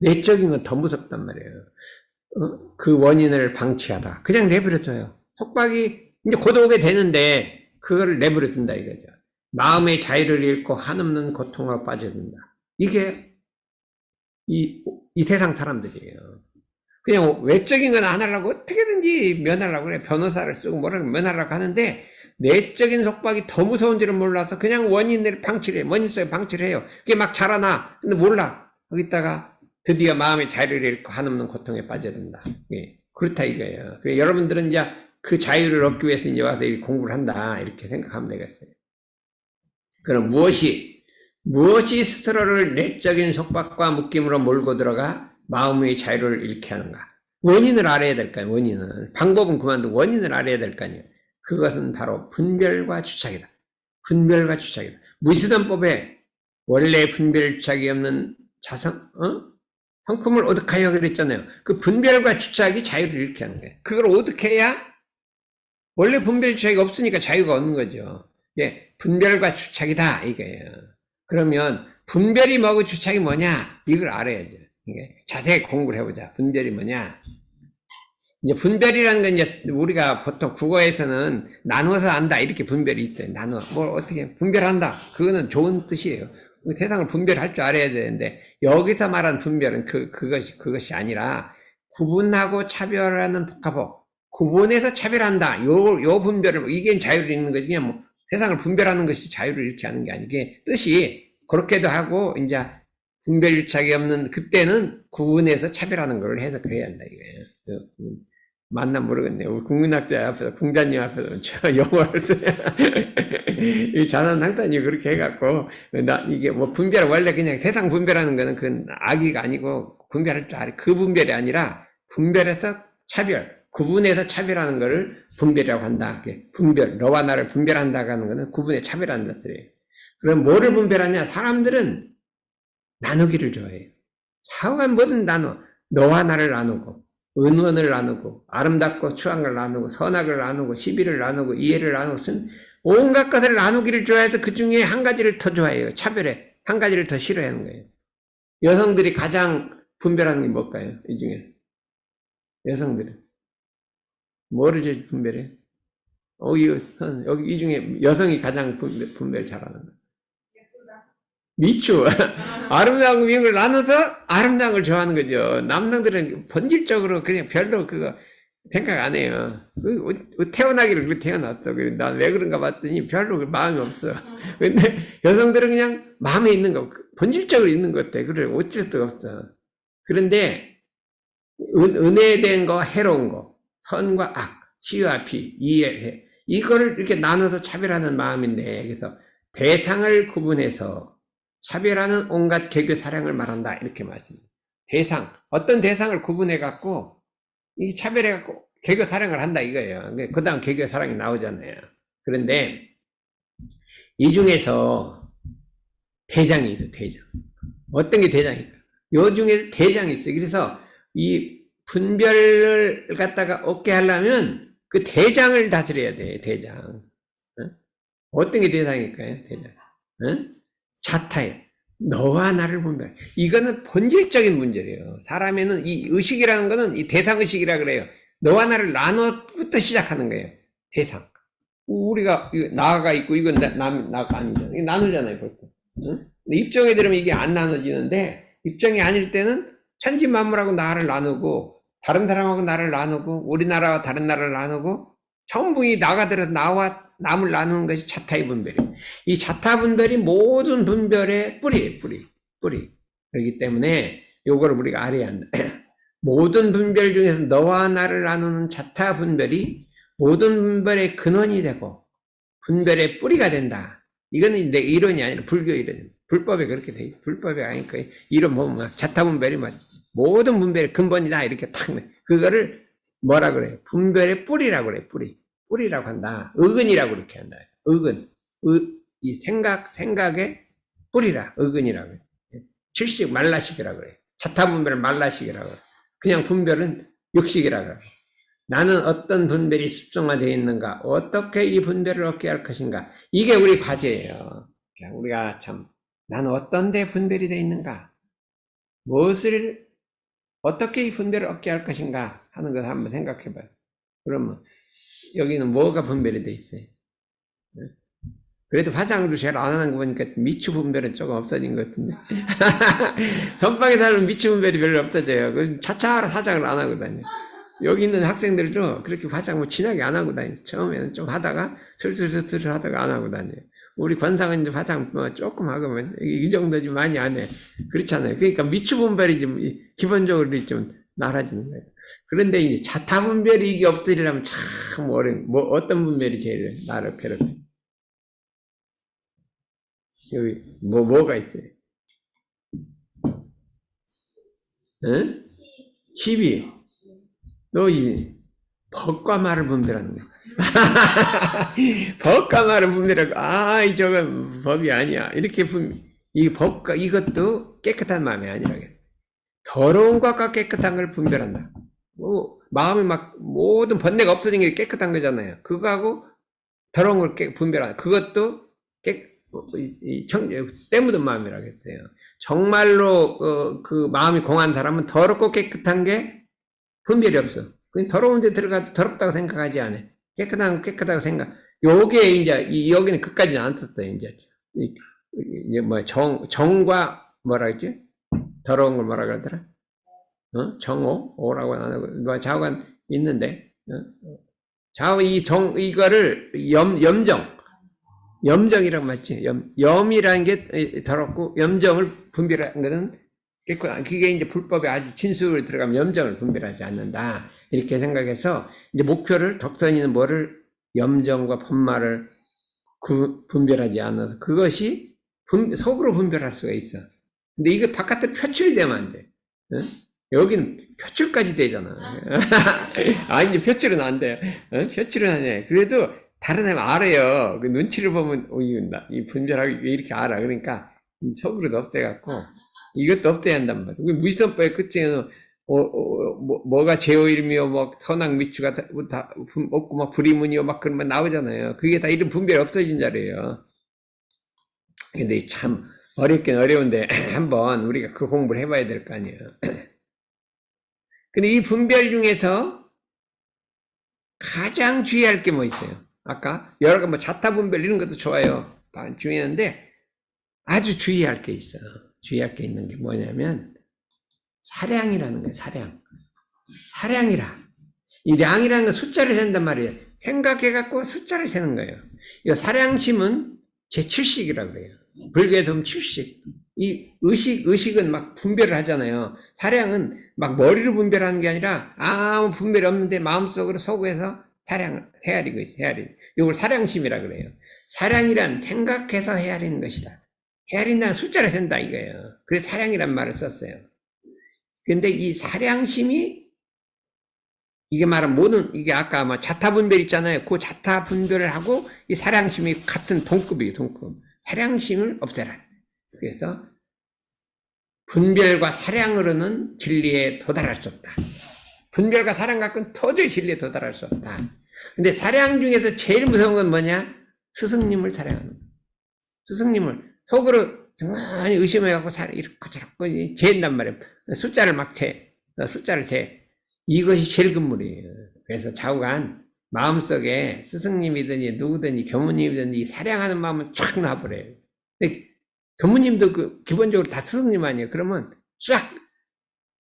내적인 건 더 무섭단 말이에요. 그 원인을 방치하다. 그냥 내버려둬요. 속박이 이제 곧 오게 되는데 그거를 내버려둔다 이거죠. 마음의 자유를 잃고 한없는 고통으로 빠져든다. 이게 이 세상 사람들이에요. 그냥 외적인 건 안 하려고 어떻게든지 면하려고 그래. 변호사를 쓰고 뭐라고 면하려고 하는데 내적인 속박이 더 무서운 줄을 몰라서 그냥 원인을 방치를 해요. 원인 속에 방치를 해요. 그게 막 자라나. 근데 몰라. 거기다가 드디어 마음의 자유를 잃고 한없는 고통에 빠져든다. 예, 그렇다 이거예요. 여러분들은 이제 그 자유를 얻기 위해서 이제 와서 공부를 한다. 이렇게 생각하면 되겠어요. 그럼 무엇이 스스로를 내적인 속박과 묶임으로 몰고 들어가 마음의 자유를 잃게 하는가? 원인을 알아야 될 거 아니에요. 원인을. 방법은 그만두고 원인을 알아야 될 거 아니에요. 그것은 바로 분별과 주착이다. 분별과 주착이다. 무시선법에 원래 분별 주착이 없는 성품을 오득하여 그랬잖아요. 그 분별과 주착이 자유를 잃게 하는 거예요. 그걸 오득해야 원래 분별 주착이 없으니까 자유가 없는 거죠. 예, 분별과 주착이다 이거예요. 그러면 분별이 뭐고 주착이 뭐냐 이걸 알아야죠. 이게 자세히 공부를 해보자. 분별이 뭐냐? 이제 분별이라는 건 이제 우리가 보통 국어에서는 나눠서 안다 이렇게 분별이 있어요. 나눠 뭘 어떻게 분별한다. 그거는 좋은 뜻이에요. 세상을 분별할 줄 알아야 되는데 여기서 말하는 분별은 그것이 아니라 구분하고 차별하는 복합어. 구분해서 차별한다. 요 분별을 이게 자유를 잃는 거지. 그냥 뭐 세상을 분별하는 것이 자유를 잃게 하는 게 아니게 뜻이 그렇게도 하고 이제 분별유착이 없는 그때는 구분해서 차별하는 걸 해서 그래야 한다 이거예요. 맞나 모르겠네요. 우리 국민학자 앞에서 공자님 앞에서 저 영어를 이 자난상단이 그렇게 해갖고 이게 뭐 분별 원래 그냥 세상 분별하는 거는 그 악의가 아니고 분별할 줄 알아. 그 분별이 아니라 분별해서 차별. 구분해서 차별하는 것을 분별이라고 한다. 분별, 너와 나를 분별한다고 하는 것은 구분해 차별한다. 그럼 뭐를 분별하냐? 사람들은 나누기를 좋아해요. 사후가 뭐든 나눠. 너와 나를 나누고, 은원을 나누고, 아름답고 추한 걸 나누고, 선악을 나누고, 시비를 나누고, 이해를 나누고, 온갖 것을 나누기를 좋아해서 그 중에 한 가지를 더 좋아해요. 차별해. 한 가지를 더 싫어하는 거예요. 여성들이 가장 분별하는 게 뭘까요? 이 중에. 여성들은. 뭐를 제일 분별해? 여기 이 중에 여성이 가장 분별 잘하는 거. 미추. 아름다운 거, 이걸 나눠서 아름다운 걸 좋아하는 거죠. 남성들은 본질적으로 그냥 별로 그거 생각 안 해요. 태어나기를 그렇게 태어났어. 난 왜 그런가 봤더니 별로 마음이 없어. 근데 여성들은 그냥 마음에 있는 거, 본질적으로 있는 것 같아. 그래, 어쩔 수가 없어. 그런데 은혜된 거, 해로운 거, 선과 악, 시와 피, 이해, 이거를 이렇게 나눠서 차별하는 마음인데, 그래서 대상을 구분해서 차별하는 온갖 개교 사랑을 말한다. 이렇게 말씀합니다. 대상, 어떤 대상을 구분해갖고, 이 차별해갖고 개교 사랑을 한다 이거예요. 그 다음 개교 사랑이 나오잖아요. 그런데 이 중에서 대장이 있어, 대장. 어떤 게 대장일까? 요 중에 대장이 있어. 그래서 이 분별을 갖다가 얻게 하려면 그 대장을 다스려야 돼, 대장. 어떤 게 대장일까요, 대장? 자타예요. 너와 나를 분별. 이거는 본질적인 문제래요. 사람에는 이 의식이라는 거는 이 대상의식이라 그래요. 너와 나를 나눠부터 시작하는 거예요. 대상. 우리가 나가 있고 이건 나가 아니잖아요. 이거 나누잖아요, 보통. 응? 입정에 들으면 이게 안 나눠지는데 입정이 아닐 때는 천지만물하고 나를 나누고 다른 사람하고 나를 나누고 우리나라와 다른 나라를 나누고 전부 이 나가 들어서 나와 남을 나누는 것이 자타의 분별이에요. 이 자타 분별이 모든 분별의 뿌리예요, 뿌리. 그렇기 때문에 요거를 우리가 알아야 한다. 모든 분별 중에서 너와 나를 나누는 자타 분별이 모든 분별의 근원이 되고 분별의 뿌리가 된다. 이거는 내 이론이 아니라 불교 이론입니다. 불법에 그렇게 돼 있어요. 불법이 아니니까 이론 보면 자타 분별이 모든 분별의 근본이다 이렇게 탁 그거를 뭐라 그래요? 분별의 뿌리라고 그래요. 뿌리라고 한다. 의근이라고 그렇게 한다. 의근. 이 생각의 뿌리라. 의근이라고 해요. 칠식 말라식이라고 그래요. 자타 분별은 말라식이라고 해요. 그냥 분별은 육식이라고 해요. 나는 어떤 분별이 습성화되어 있는가? 어떻게 이 분별을 얻게 할 것인가? 이게 우리 과제예요. 우리가 참 나는 어떤 데 분별이 되어 있는가? 무엇을 어떻게 이 분별을 얻게 할 것인가 하는 것을 한번 생각해 봐요. 그러면 여기는 뭐가 분별이 되어 있어요? 그래도 화장도 제일 안 하는 거 보니까 미추 분별은 조금 없어진 것 같은데. 선방에 살면 미추 분별이 별로 없어져요. 그 차차로 화장을 안 하고 다녀. 여기 있는 학생들도 그렇게 화장 뭐 진하게 안 하고 다녀. 처음에는 좀 하다가 슬슬슬슬 하다가 안 하고 다녀요. 우리 권상은 이제 화장 뭐 조금 하고 이 정도지 많이 안 해. 그렇잖아요. 그러니까 미추 분별이 좀 기본적으로 좀 낮아지는 거예요. 그런데 이제 자타 분별이 이게 없으려면 참 어려운, 뭐 어떤 분별이 제일 나를 괴롭혀? 여기 뭐가 있어요? 응? 12. 너 이 법과 말을 분별하는 거야. 법과 말을 분별하고 이 저건 법이 아니야. 이렇게 이 법과 이것도 깨끗한 마음이 아니라게. 더러운 것과 깨끗한 걸 분별한다. 뭐 마음이 막 모든 번뇌가 없어진 게 깨끗한 거잖아요. 그거하고 더러운 걸 분별한다. 그것도 때 묻은 마음이라고 했어요. 정말로 그 마음이 공한 사람은 더럽고 깨끗한 게 분별이 없어. 그냥 더러운 데 들어가도 더럽다고 생각하지 않아. 깨끗하고 생각. 요게 이제 여기는 그까지는 안 썼어요. 이제 뭐 정과 뭐라 했지? 더러운 걸 뭐라 그러더라? 정오라고 안 하고 뭐 좌우가 있는데 좌우 이거를 염정이라고 맞지? 염이라는 게 더럽고 염정을 분별하는 것은 깨끗한, 그게 이제 불법에 아주 진수를 들어가면 염정을 분별하지 않는다. 이렇게 생각해서 이제 목표를 덕선이는 뭐를 염정과 법말을 분별하지 않아서 그것이 속으로 분별할 수가 있어. 근데 이거 바깥으로 표출되면 안 돼. 응? 여긴 표출까지 되잖아. 이제 표출은 안 돼. 표출은 안 돼. 그래도 다른 사람 알아요. 그 눈치를 보면, 이 분별하기 왜 이렇게 알아. 그러니까, 속으로도 없애갖고, 이것도 없애야 한단 말이야. 우리 무지선법의 끝에는, 뭐가 제오일이며, 선악 미추가 다 없고, 불이문이요, 그런 말 나오잖아요. 그게 다 이런 분별이 없어진 자리예요. 근데 참, 어렵긴 어려운데, 한번 우리가 그 공부를 해봐야 될 거 아니에요. 근데 이 분별 중에서 가장 주의할 게 뭐 있어요? 아까 여러 가지 자타 분별 이런 것도 좋아요. 중요한데 아주 주의할 게 있어요. 주의할 게 있는 게 뭐냐면 사량이라는 거예요. 사량이라. 이 량이라는 건 숫자를 센단 말이에요. 생각해갖고 숫자를 세는 거예요. 이 사량심은 제7식이라고 그래요. 불교에서 보면 7식. 이 의식은 막 분별을 하잖아요. 사량은 막 머리로 분별하는 게 아니라 아무 분별이 없는데 마음속으로 소구해서 사량을 헤아리고 있어요. 이걸 사량심이라 그래요. 사량이란 생각해서 헤아리는 것이다. 헤아린다는 숫자를 센다 이거예요. 그래서 사량이란 말을 썼어요. 근데 이 사량심이 이게 말은 모든 이게 아까 자타 분별 있잖아요. 그 자타 분별을 하고 이 사량심이 같은 동급이에요. 동급. 사량심을 없애라. 그래서 분별과 사량으로는 진리에 도달할 수 없다. 분별과 사랑 갖고는 도저히 진리에 도달할 수 없다. 근데 사랑 중에서 제일 무서운 건 뭐냐? 스승님을 사랑하는 거야. 스승님을 속으로 정말 의심해갖고 이렇게 저렇게 재인단 말이에요. 숫자를 재. 이것이 제일 근물이에요. 그래서 좌우간 마음속에 스승님이든지 누구든지 교무님이든지 사랑하는 마음은 쫙 놔버려요. 근데 교무님도 기본적으로 다 스승님 아니에요. 그러면 쫙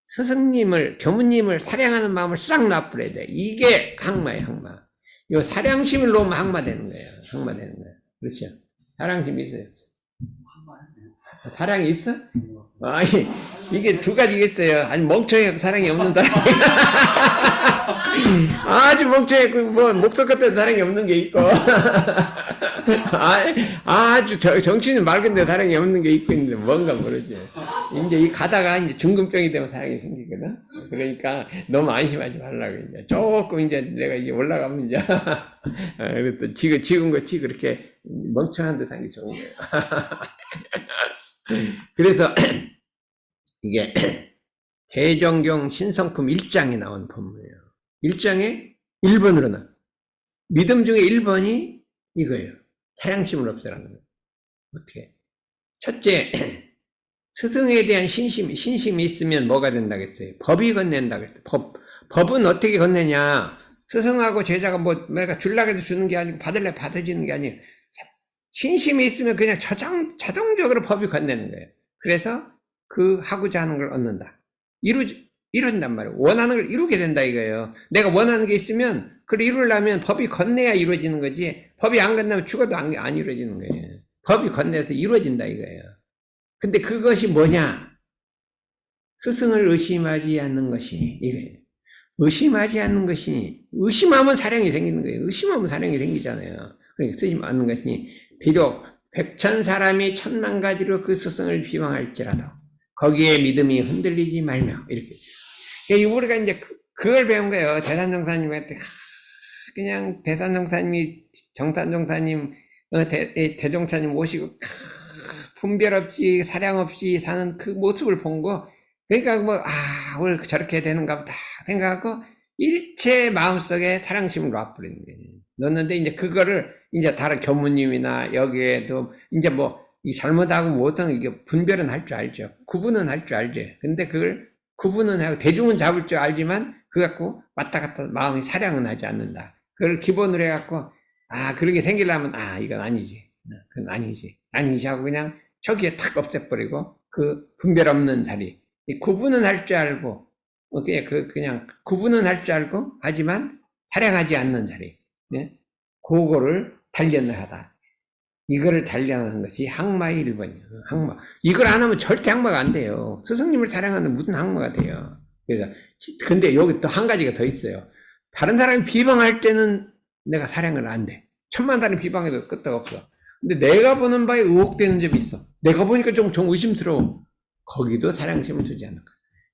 스승님을, 교무님을 사랑하는 마음을 싹 놔버려야 돼. 이게 항마예요, 항마. 이 사량심을 놓으면 항마되는 거예요. 항마되는 거예요. 그렇죠? 사량심이 있어요. 사랑이 있어? 아니, 이게 두 가지가 있어요. 아니, 멍청해서 사랑이 없는 사람이. 아주 멍청해고, 목석 같은 사랑이 없는 게 있고. 아주 정신이 맑은데 사랑이 없는 게 있고 있는데 뭔가 모르지. 이제 이 가다가 이제 중금병이 되면 사랑이 생기거든. 그러니까 너무 안심하지 말라고 이제 조금 이제 내가 이제 올라가면 이제 그래도 지금같이 그렇게 멍청한 듯한 게 좋은 거예요. 그래서 이게 대정경 신성품 1장에 나온 법문이에요. 1장에 1번으로 나. 믿음 중에 1번이 이거예요. 사량심을 없애라는 거예요. 어떻게? 첫째, 스승에 대한 신심이 있으면 뭐가 된다고 했어요? 법이 건넨다고 했어요. 법은 어떻게 건네냐? 스승하고 제자가 내가 줄라고 해서 주는 게 아니고 받을래 받아지는 게 아니에요. 신심이 있으면 그냥 자동적으로 법이 건네는 거예요. 그래서 그 하고자 하는 걸 얻는다. 이룬단 말이에요. 원하는 걸 이루게 된다 이거예요. 내가 원하는 게 있으면 그걸 이루려면 법이 건네야 이루어지는 거지. 법이 안 건너면 죽어도 안 이루어지는 거예요. 법이 건네서 이루어진다 이거예요. 근데 그것이 뭐냐? 스승을 의심하지 않는 것이 이거예요. 의심하지 않는 것이, 의심하면 사량이 생기는 거예요. 의심하면 사량이 생기잖아요. 그러니까 쓰지 않는 것이니 비록 백천 사람이 천만 가지로 그 스승을 비방할지라도 거기에 믿음이 흔들리지 말며 이렇게. 그러니까 우리가 이제 그걸 배운 거예요. 대산정사님한테 그냥 대산정사님이 정산정사님 대종사님 모시고 분별 없이 사량 없이 사는 그 모습을 본 거. 그러니까 우리 저렇게 되는가 보다 생각하고 일체 마음속에 사랑심을 놔버리는 거예요. 넣는데 이제 그거를 이제 다른 교무님이나 여기에도 이제 이 잘못하고 못하는 이게 분별은 할 줄 알죠. 구분은 할 줄 알죠. 근데 그걸 구분은 하고 대중은 잡을 줄 알지만 그거 갖고 왔다 갔다 마음이 사량은 하지 않는다. 그걸 기본으로 해갖고 그런 게 생기려면 이건 아니지. 그건 아니지 하고 그냥 저기에 탁 없애버리고 그 분별 없는 자리. 구분은 할 줄 알고, 그냥 구분은 할 줄 알고, 하지만 사랑하지 않는 자리. 네? 그거를 단련하다. 이거를 단련하는 것이 항마의 1번이에요. 항마. 이걸 안 하면 절대 항마가 안 돼요. 스승님을 사랑하는 무슨 항마가 돼요. 그래서, 근데 여기 또 한 가지가 더 있어요. 다른 사람이 비방할 때는 내가 사랑을 안 돼. 천만 사람이 비방해도 끄떡 없어. 근데 내가 보는 바에 의혹되는 점이 있어. 내가 보니까 좀 의심스러워. 거기도 사랑심을 두지 않을까.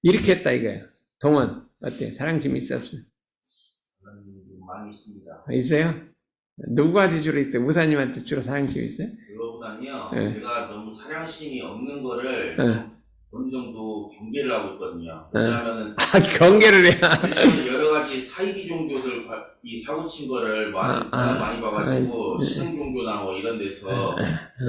이렇게 했다 이거예요. 동원 어때? 사랑심 있어 없어? 많이 있습니다. 있어요? 누구한테 주로 있어요? 무사님한테 주로 사랑심 있어요? 그거보다는요. 네. 제가 너무 사랑심이 없는 거를 네. 어느 정도 경계를 하고 있거든요. 왜냐하면은 경계를 해야. 여러 가지 사이비 종교들 이 사고 친 거를 많이 봐가지고 신흥 종교나 이런 데서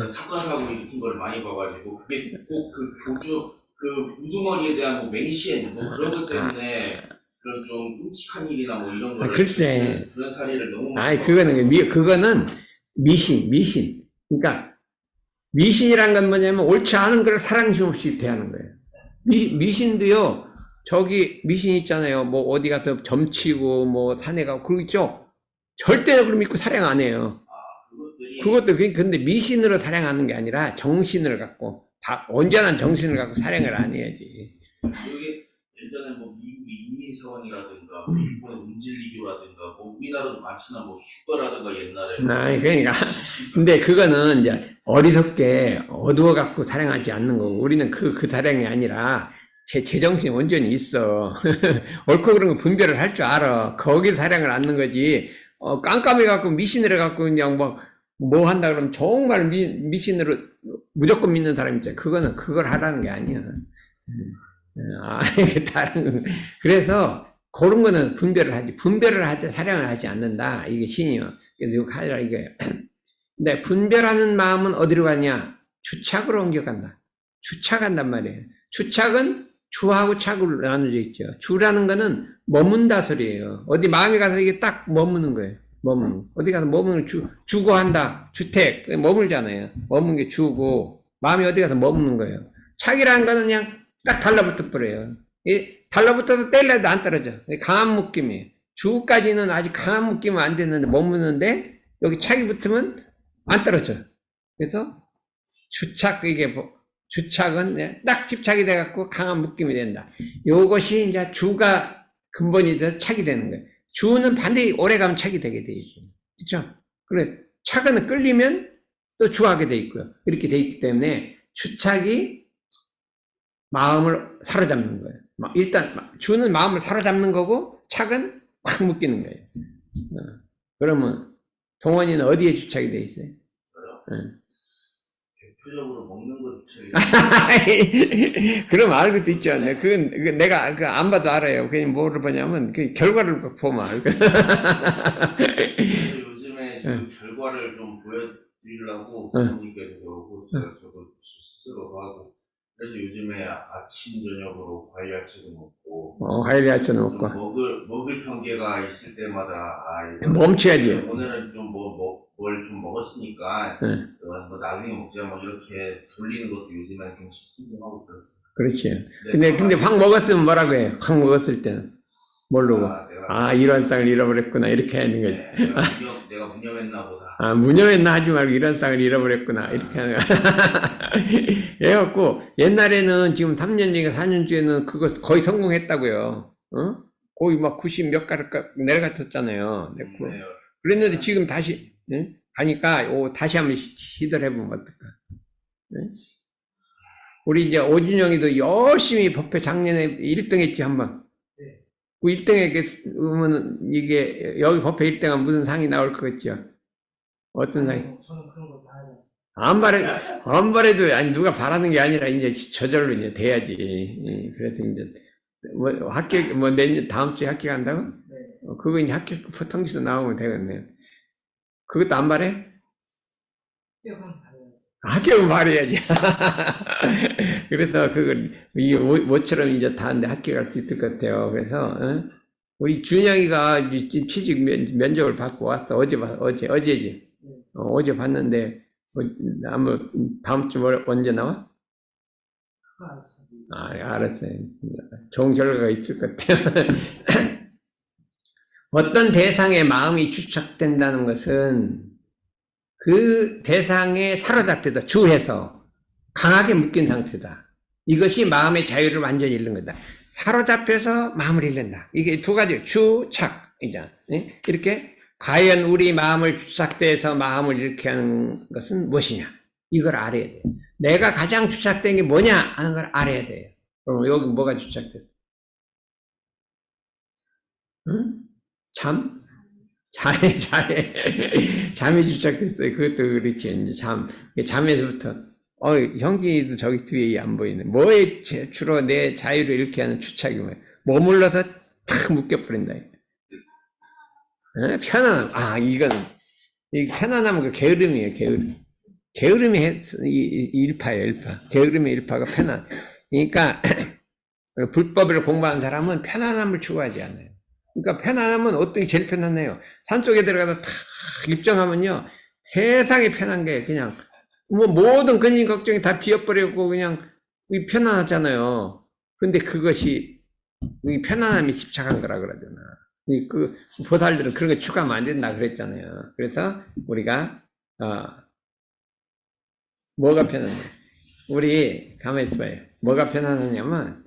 사건 사고 일으킨 거를 많이 봐가지고 그게 꼭 그 교주 그 우두머리에 대한 맹신 그런 것 때문에 그런 좀 끔찍한 일이나 이런 거를 글쎄. 그런 사례를 너무 많이 그거는 미신. 그러니까 미신이란 건 뭐냐면 옳지 않은 걸 사랑심 없이 대하는 거예요. 미신도요. 저기 미신 있잖아요. 어디 가서 점치고 산에 가고 그러고 있죠. 절대 그걸 믿고 사랑 안 해요. 그것도 근데 미신으로 사랑하는 게 아니라 정신을 갖고 온전한 정신을 갖고 사랑을 안 해야지. 이게 예전에 미국의 인민사원이라든가 일본의 음질리교라든가 우리나라도 많지만 슈퍼라든가 옛날에 그러니까 근데 그거는 이제 어리석게 어두워 갖고 사랑하지 않는 거고 우리는 그 사랑이 아니라 제정신이 온전히 있어. 옳고 그런 거 분별을 할 줄 알아. 거기서 사랑을 않는 거지. 깜깜해 갖고 미신을 해갖고 그냥 한다 그러면 정말 미신으로 무조건 믿는 사람 있잖아. 그걸 하라는 게 아니야. 이게 다른 그래서 그런 거는 분별을 하지 사랑을 하지 않는다. 이게 신이요. 이거 하라 이거예요. 근데 분별하는 마음은 어디로 가냐? 주착으로 옮겨간다. 주착한단 말이에요. 주착은 주하고 착으로 나눠져 있죠. 주라는 거는 머문다 소리예요. 어디 마음이 가서 이게 딱 머무는 거예요. 어디 가서 머무는 주고 한다. 주택 머물잖아요. 머무는 게 주고 마음이 어디 가서 머무는 거예요. 착이라는 거는 그냥 딱 달라붙어 버려요. 달라붙어도 떼려도 안 떨어져. 강한 묶임이에요. 주까지는 아직 강한 묶임은 안 됐는데 머무는데 여기 착이 붙으면 안 떨어져. 그래서 주착은 딱 집착이 돼갖고 강한 묶임이 된다. 요것이 이제 주가 근본이 돼서 착이 되는 거예요. 주는 반드시 오래가면 착이 되게 돼 있어요. 그렇죠? 그래 착은 끌리면 또 주하게 돼 있고요. 이렇게 돼 있기 때문에 주착이 마음을 사로잡는 거예요. 일단 주는 마음을 사로잡는 거고 착은 확 묶이는 거예요. 그러면 동원이는 어디에 주착이 돼 있어요? 대표적으로 먹는 거 주착이 그럼 알고도 있죠. 그건 내가 안 봐도 알아요. 그냥 뭐를 보냐면 그 결과를 보면 알고. 요즘에 그 결과를 좀 보여드리려고 부모님께서 저도 스스로 하고 그래서 요즘에 아침 저녁으로 과일 야채도 먹고 과일 야채는 좀 먹고. 먹을 경계가 있을 때마다 이거 멈춰야지. 오늘은 좀 뭘 좀 먹었으니까 네. 뭐 나중에 먹자 뭐 이렇게 돌리는 것도 요즘엔 좀 신경하고 그랬어요. 그렇지. 근데 확 먹었으면 뭐라고 해? 확 먹었을 때는. 모르고. 이런 쌍을 잃어버렸구나. 이렇게 하는 거지. 내가 무념했나 보다. 무념했나 하지 말고 이런 쌍을 잃어버렸구나. 이렇게 하는 거야. 그래갖고, 옛날에는 지금 3년 전에 4년 전에는 그거 거의 성공했다고요. 거의 막 90 몇 가루 내려갔었잖아요. 네. 그랬는데 지금 다시, 가니까, 다시 한번 시도를 해보면 어떨까. 우리 이제 오준영이도 열심히 법회 작년에 1등 했지, 한번. 그 1등에 그러면 이게 여기 법회 1등하면 무슨 상이 나올 것 같죠? 어떤 상이? 저는 그런 거 봐요. 안 바래도 아니 누가 바라는 게 아니라 이제 저절로 이제 돼야지. 그래서 이제 뭐 합격 뭐 내년 다음 주에 합격한다고? 네. 그거 이제 합격 통지서 나오면 되겠네요. 그것도 안 바래? 그건 봐요. 합격은 말해야지. 그래서 그걸 이 모처럼 이제 다한데 합격할 수 있을 것 같아요. 그래서 우리 준영이가 취직 면접을 받고 왔어. 어제지. 어제 봤는데 아마 다음 주 언제 나와? 그거 알았어요. 알았어요. 좋은 결과가 있을 것 같아요. 어떤 대상에 마음이 주착된다는 것은 그 대상에 사로잡혀서 주해서 강하게 묶인 상태다. 이것이 마음의 자유를 완전히 잃는 거다. 사로잡혀서 마음을 잃는다. 이게 두 가지, 주착이죠. 이렇게 과연 우리 마음을 주착돼서 마음을 잃게 하는 것은 무엇이냐? 이걸 알아야 돼요. 내가 가장 주착된 게 뭐냐 하는 걸 알아야 돼요. 그럼 여기 뭐가 주착됐어? 응? 잠이 주착됐어요. 그것도 그렇지. 이제 잠에서부터, 형진이도 저기 뒤에 안 보이네. 뭐에 주로 내 자유를 잃게 하는 주착이 뭐야? 머물러서 탁 묶여버린다. 편안함. 이 편안함은 그 게으름이에요, 게으름. 게으름이 일파예요, 일파. 게으름의 일파가 편안. 그러니까, 불법을 공부하는 사람은 편안함을 추구하지 않아요. 그러니까 편안함은 어떤 게 제일 편안해요? 산속에 들어가서 탁 입정하면요, 세상이 편한 게 그냥, 모든 근심 걱정이 다 비어버리고 그냥 편안하잖아요. 근데 그것이, 이 편안함이 집착한 거라 그러잖아. 그 보살들은 그런 거 추구하면 안 된다 그랬잖아요. 그래서 우리가 뭐가 편안해? 우리 가만히 있어봐요. 뭐가 편안하냐면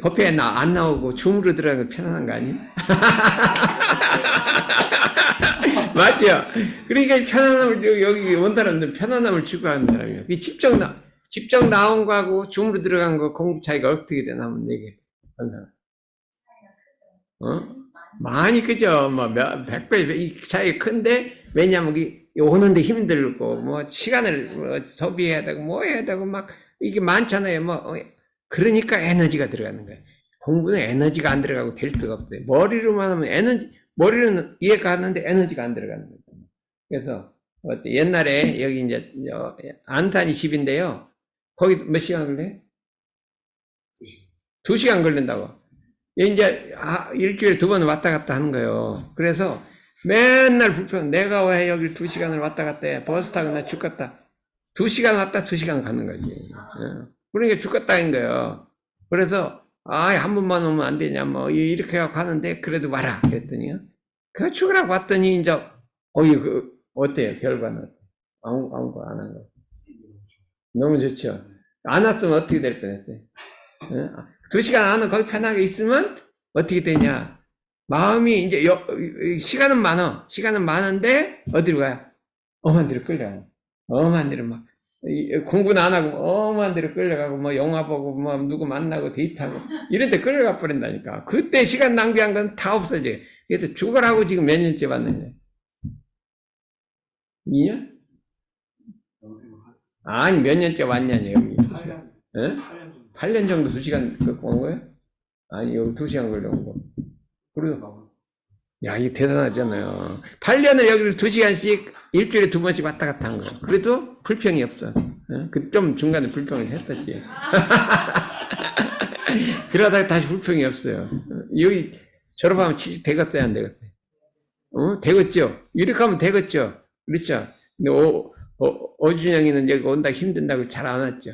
법회에 안 나오고 줌으로 들어가는 거 편안한 거 아니에요? 맞죠? 그러니까 편안함을 여기 온 사람들은 편안함을 추구하는 사람이에요. 집정 나온 거하고 줌으로 들어간 거 공부 차이가 어떻게 되나 하면 이게 많이 크죠. 뭐 100배 이 차이 큰데 왜냐면 오는데 힘들고 시간을 소비해야 되고 해야 되고 막 이게 많잖아요. 그러니까 에너지가 들어가는 거예요. 공부는 에너지가 안 들어가고 될 수가 없어요. 머리로만 하면 머리는 이해가 가는데 에너지가 안 들어가는 거예요. 그래서 옛날에 여기 이제 안산이 집인데요. 거기 몇 시간 걸려요? 2시간 걸린다고. 이제 일주일에 2번 왔다 갔다 하는 거예요. 그래서 맨날 불편. 내가 왜 여기 2시간을 왔다 갔다 해? 버스 타고 나 죽겠다. 2시간 왔다 2시간 가는 거지. 그러니까 죽겠다인 거예요. 그래서 한 번만 오면 안 되냐 이렇게 하고 가는데 그래도 와라 그랬더니요. 그 죽으라고 왔더니 이제 어때요? 결과는 아무거 안 한 거. 너무 좋죠. 안 왔으면 어떻게 될 뻔했어요? 2시간 안에 거기 편하게 있으면 어떻게 되냐? 마음이 이제 시간은 많은데 어디로 가요? 엄한 데로 끌려가요. 엄한 데로 막 공부는 안 하고 엄한 데로 끌려가고 영화 보고 누구 만나고 데이트하고 이런 데 끌려가 버린다니까. 그때 시간 낭비한 건 다 없어져요. 그래서 죽으라고 지금 몇 년째 왔는데 2년? 아니 몇 년째 왔냐니 여기 8년 정도 2시간 갖고 온 거예요? 아니 여기 2시간 걸려온 거. 그래도 야 이게 대단하잖아요. 8년을 여기를 2시간씩 일주일에 2번씩 왔다 갔다 한 거. 그래도 불평이 없어. 그 좀 중간에 불평을 했었지. 그러다가 다시 불평이 없어요. 여기 졸업하면 취직 되겠대, 안 되겠대? 되겠죠? 이렇게 하면 되겠죠? 그렇죠? 근데 오준영이는 여기 온다 힘든다고 잘 안 왔죠?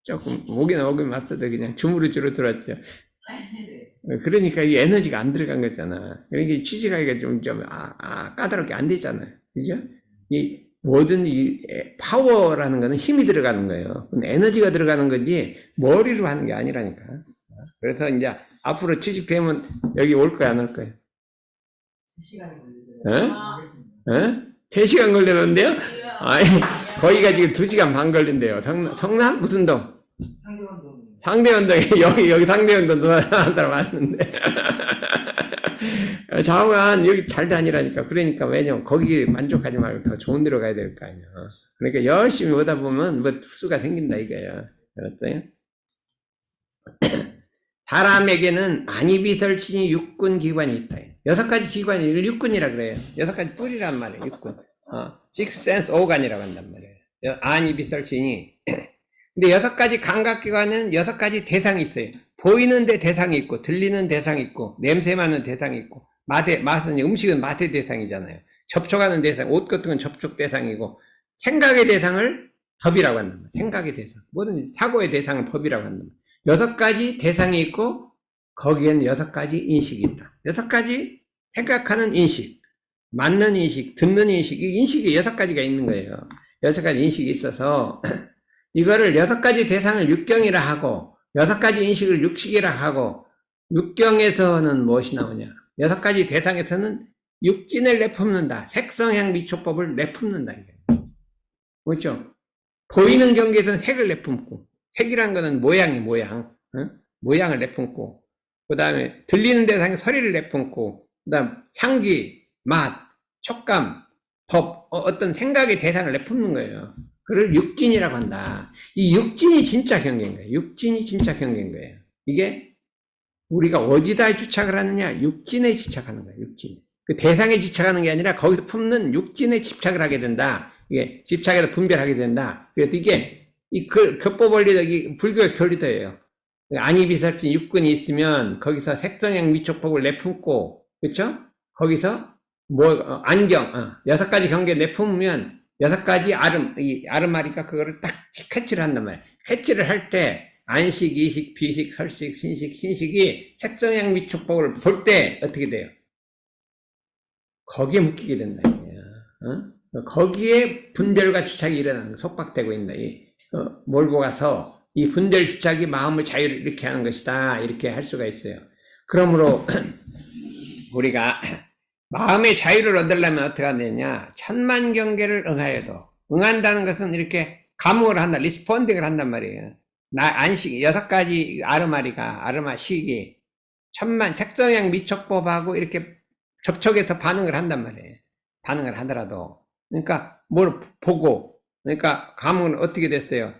조금 오긴 왔어도 그냥 주무르주로 들어왔죠. 그러니까 이 에너지가 안 들어간 거잖아. 그러니까 취직하기가 좀 까다롭게 안 되잖아요. 그죠? 이 모든 이 파워라는 거는 힘이 들어가는 거예요. 에너지가 들어가는 거지 머리로 하는 게 아니라니까. 그래서 이제 앞으로 취직되면 여기 올 거야, 안 올 거야? 3시간이 걸리더라고요. 3시간 걸렸는데요? 아니, 거기가 지금 2시간 반 걸린대요. 성남? 무슨 동? 상대원동. 상대원동에, 여기 상대원동 한 사람 왔는데. 좌우한 여기 잘 다니라니까. 그러니까 왜냐면 거기 만족하지 말고 더 좋은 데로 가야 될 거 아니야. 그러니까 열심히 오다 보면 뭐 수가 생긴다 이거야. 알았어요? 사람에게는 안이비설신이 육군 기관이 있다. 6가지 기관이 육군이라 그래요. 6가지 뿌리란 말이에요. 육군. Six sense organ이라고 한단 말이에요. 안이비설신이. 근데 6가지 감각기관은 6가지 대상이 있어요. 보이는 데 대상이 있고, 들리는 대상이 있고, 냄새 맡는 대상이 있고, 맛은, 음식은 맛의 대상이잖아요. 접촉하는 대상, 옷 같은 건 접촉 대상이고, 생각의 대상을 법이라고 한단 말이에요. 생각의 대상. 뭐든 사고의 대상을 법이라고 한단 말이에요. 6가지 대상이 있고, 거기엔 6가지 인식이 있다. 6가지 생각하는 인식, 맞는 인식, 듣는 인식, 이 인식이 6가지가 있는 거예요. 6가지 인식이 있어서, 이거를 6가지 대상을 육경이라 하고, 6가지 인식을 육식이라 하고, 육경에서는 무엇이 나오냐? 6가지 대상에서는 육진을 내품는다. 색성향 미초법을 내품는다. 그렇죠? 보이는 경계에서는 색을 내품고, 색이란 거는 모양이 모양, 모양을 내품고, 그 다음에 들리는 대상에 소리를 내품고, 그 다음 향기, 맛, 촉감, 법, 어떤 생각의 대상을 내품는 거예요. 그걸 육진이라고 한다. 이 육진이 진짜 경계인 거예요. 육진이 진짜 경계인 거예요. 이게 우리가 어디다 집착을 하느냐? 육진에 집착하는 거예요. 육진. 그 대상에 집착하는 게 아니라 거기서 품는 육진에 집착을 하게 된다. 이게 집착해서 분별하게 된다. 그래서 이게 교법 원리적이 불교의 교리도예요. 안이비설진 육근이 있으면 거기서 색성향 미촉법을 내품고, 그렇죠? 거기서 안경, 6가지 경계 내품으면 6가지 아름아리가 그거를 딱 캐치를 한단 말이에요. 캐치를 할 때 안식, 이식, 비식, 설식, 신식, 신식이 색성향 미촉법을 볼 때 어떻게 돼요? 거기에 묶이게 된다. 거기에 분별과 주착이 일어나는 거, 속박되고 있다. 몰고 가서 이 분별 주착이 마음을 자유를 이렇게 하는 것이다. 이렇게 할 수가 있어요. 그러므로 우리가 마음의 자유를 얻으려면 어떻게 해야 되냐? 천만 경계를 응하여도, 응한다는 것은 이렇게 감흥을 한다, 리스폰딩을 한단 말이에요. 안식, 6가지 아르마식이 천만 색성향 미촉법하고 이렇게 접촉해서 반응을 한단 말이에요. 반응을 하더라도. 그러니까 뭘 보고, 그러니까 감흥은 어떻게 됐어요?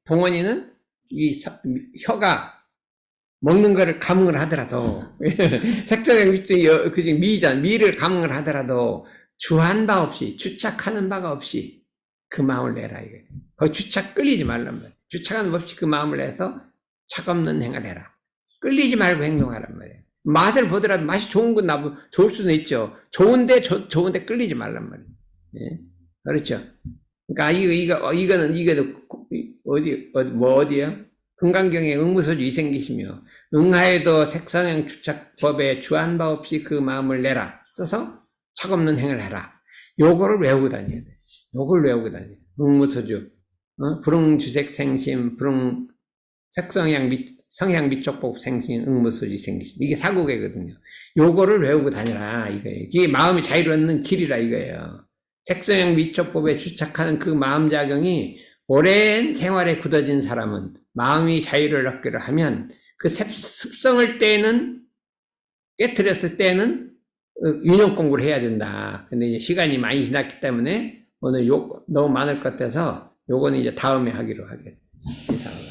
동원이는 혀가 먹는 거를 감흥을 하더라도, 색성향 미를 감흥을 하더라도, 주한 바 없이, 주착하는 바가 없이 그 마음을 내라, 이거예요. 거기 주착 끌리지 말란 말이에요. 주착하는 법 없이 그 마음을 내서 착 없는 행을 해라. 끌리지 말고 행동하란 말이에요. 맛을 보더라도 맛이 좋은 건 좋을 수는 있죠. 좋은데 끌리지 말란 말이에요. 예? 그렇죠. 그러니까 이거는 어디요? 금강경에 응무소주 이생기시며 응하에도 색성향 주착법에 주한 바 없이 그 마음을 내라 써서 착없는 행을 해라. 요거를 외우고 다녀야 돼. 요걸 외우고 다녀야 돼. 응무소주, 불응주색 생심, 불응 색성향 성향 미촉법 생심, 응무소주 생기심. 이게 사고계거든요. 요거를 외우고 다녀라 이거예요. 이게 마음이 자유를 얻는 길이라 이거예요. 색성향 미촉법에 주착하는 그 마음작용이 오랜 생활에 굳어진 사람은 마음이 자유를 얻기를 하면 그 습성을 깨트렸을 때는 윤영 공부를 해야 된다. 근데 이제 시간이 많이 지났기 때문에 오늘 너무 많을 것 같아서 요거는 이제 다음에 하기로 하겠습니다.